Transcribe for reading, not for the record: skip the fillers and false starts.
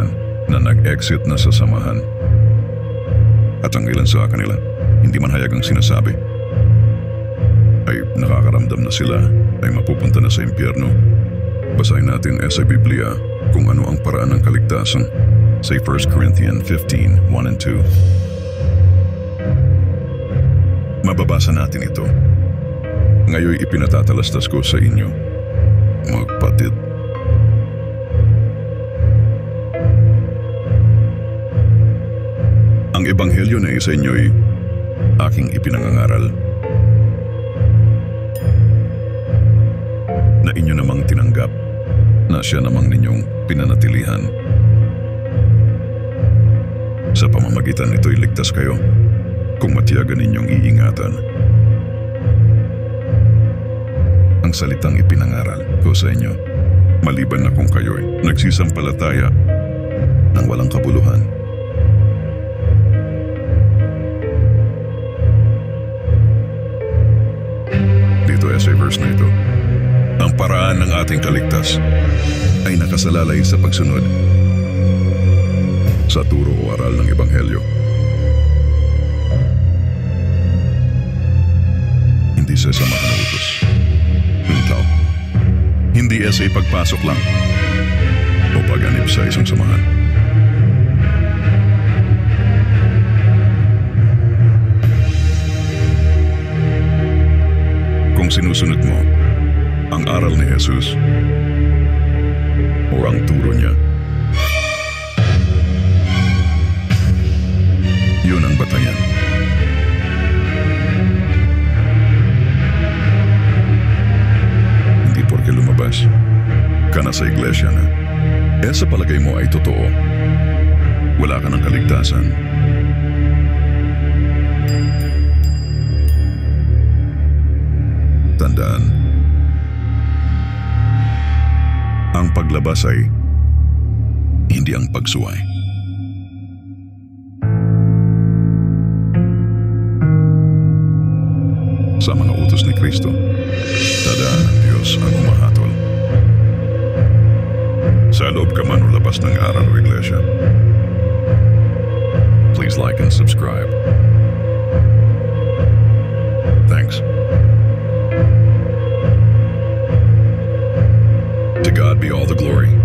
simbahan na nag-exit na sa samahan. At ang ilan sa kanila, hindi man hayagang sinasabi, ay nakakaramdam na sila ay mapupunta na sa impyerno. Basahin natin sa Biblia kung ano ang paraan ng kaligtasan sa 1 Corinthians 15:1 and 2. Mababasa natin ito. Ngayon ipinatatalastas ko sa inyo, mga kapatid. Ang ebanghelyo na sa inyo'y aking ipinangangaral, na inyo namang tinanggap, na siya namang ninyong pinanatilihan. Sa pamamagitan nito'y ligtas kayo kung matiyagan ninyong iingatan ang salitang ipinangaral ko sa inyo, maliban na kung kayo'y nagsisampalataya ng walang kabuluhan. Dito sa verse na ito, ang paraan ng ating kaligtas ay nakasalalay sa pagsunod sa turo o aral ng ebanghelyo. Hindi sa samahan ng utos. Hindi sa pagpasok lang o pag-anib sa isang samahan. Kung sinusunod mo ang aral ni Jesus o ang turo niya, yun ang batayan. Hindi porke lumabas ka na sa iglesia na sa palagay mo ay totoo, wala ka ng kaligtasan. Tandaan, ang paglabas ay hindi ang pagsuway. Sa mga utos ni Kristo, tadaan ng Diyos ang umahatol. Sa loob ka man o labas ng aral o iglesia. Please like and subscribe. Thanks. To God be all the glory.